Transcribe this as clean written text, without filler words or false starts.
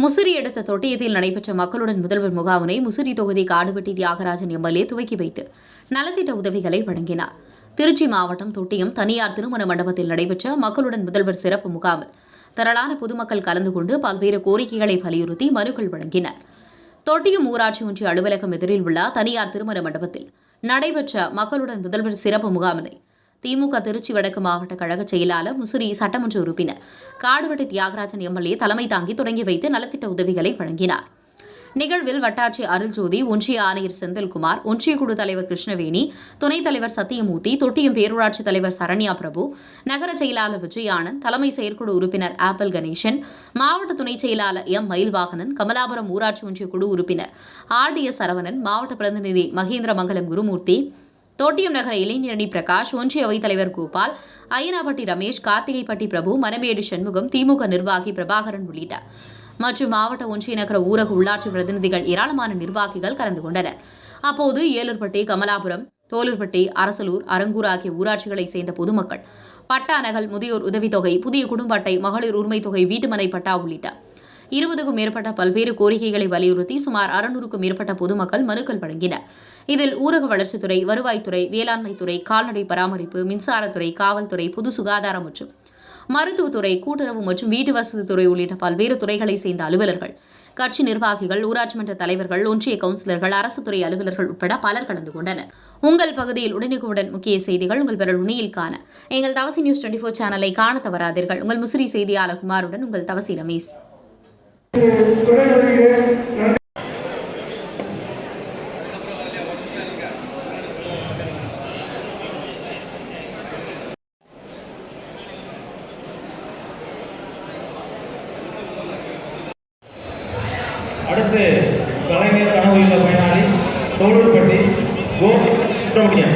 முசிறி அடுத்த தொட்டியத்தில் நடைபெற்ற மக்களுடன் முதல்வர் முகாமினை முசிறி தொகுதி காடுவெட்டி தியாகராஜன் எம்எல்ஏ துவக்கி வைத்து நலத்திட்ட உதவிகளை வழங்கினார். திருச்சி மாவட்டம் தொட்டியம் தனியார் திருமண மண்டபத்தில் நடைபெற்ற மக்களுடன் முதல்வர் சிறப்பு முகாமில் திரளான பொதுமக்கள் கலந்து கொண்டு பல்வேறு கோரிக்கைகளை வலியுறுத்தி மனுக்கள் வழங்கினர். தொட்டியம் ஊராட்சி ஒன்றிய அலுவலகம் எதிரில் உள்ள தனியார் திருமண மண்டபத்தில் நடைபெற்ற மக்களுடன் முதல்வர் சிறப்பு முகாமினை திமுக திருச்சி வடக்கு மாவட்ட கழக செயலாளர் முசிறி சட்டமன்ற உறுப்பினர் காடுவெட்டி தியாகராஜன் எம்எல்ஏ தலைமை தாங்கி தொடங்கி வைத்து நலத்திட்ட உதவிகளை வழங்கினார். நிகழ்வில் வட்டாட்சியர் அருள்ஜோதி, ஒன்றிய ஆணையர் செந்தில்குமார், ஒன்றிய குழு தலைவர் கிருஷ்ணவேணி, துணைத் தலைவர் சத்தியமூர்த்தி, தொட்டியம் பேரூராட்சி தலைவர் சரண்யா பிரபு, நகர செயலாளர் விஜயானந்த், தலைமை செயற்குழு உறுப்பினர் ஆப்பிள் கணேசன், மாவட்ட துணைச் செயலாளர் எம் மயில்வாகனன், கமலாபுரம் ஊராட்சி ஒன்றிய குழு உறுப்பினர் ஆர்டிஎஸ் சரவணன், மாவட்ட பிரதிநிதி மகேந்திரமங்கலம் குருமூர்த்தி, தோட்டியம் நகர இளைஞரணி பிரகாஷ், ஒன்றிய அவைத்தலைவர் கோபால், ஐயனாப்பட்டி ரமேஷ், கார்த்திகைப்பட்டி பிரபு, மணமேடு சண்முகம், திமுக நிர்வாகி பிரபாகரன் உள்ளிட்ட மற்றும் மாவட்ட ஒன்றிய நகர ஊரக உள்ளாட்சி பிரதிநிதிகள் ஏராளமான நிர்வாகிகள் கலந்து கொண்டனர். அப்போது ஏலூர்பட்டி, கமலாபுரம், தோலூர்பட்டி, அரசலூர், அரங்கூர் ஆகிய ஊராட்சிகளை சேர்ந்த பொதுமக்கள் பட்டா நகல், முதியோர் உதவித்தொகை, புதிய குடும்ப அட்டை, மகளிர் உரிமை தொகை, வீட்டுமனை பட்டா உள்ளிட்ட 20க்கும் மேற்பட்ட பல்வேறு கோரிக்கைகளை வலியுறுத்தி சுமார் 600க்கும் மேற்பட்ட பொதுமக்கள் மனுக்கள் வழங்கினர். இதில் ஊரக வளர்ச்சித்துறை, வருவாய்த்துறை, வேளாண்மைத்துறை, கால்நடை பராமரிப்பு, மின்சாரத்துறை, காவல்துறை, பொது சுகாதாரம் மற்றும் மருத்துவத்துறை, கூட்டுறவு மற்றும் வீட்டு வசதித்துறை உள்ளிட்ட பல்வேறு துறைகளை சேர்ந்த அலுவலர்கள், கட்சி நிர்வாகிகள், ஊராட்சி மன்ற தலைவர்கள், ஒன்றிய கவுன்சிலர்கள், அரசு துறை அலுவலர்கள் உட்பட பலர் கலந்து கொண்டனர். உங்கள் பகுதியில் உடனுக்குடன் முக்கிய செய்திகள் உங்கள் விரல் நுனியில் காண எங்கள் தவசி நியூஸ் 24 சேனலை காண தவறாதீர்கள். உங்கள் முசிறி செய்தியாளர் குமாருடன் உங்கள் தவசி ரமேஷ். அடுத்து கலைஞர் கனவு இல்ல பயனாளி தோளூர்பட்டி கோ சுப்பிரமணியன்.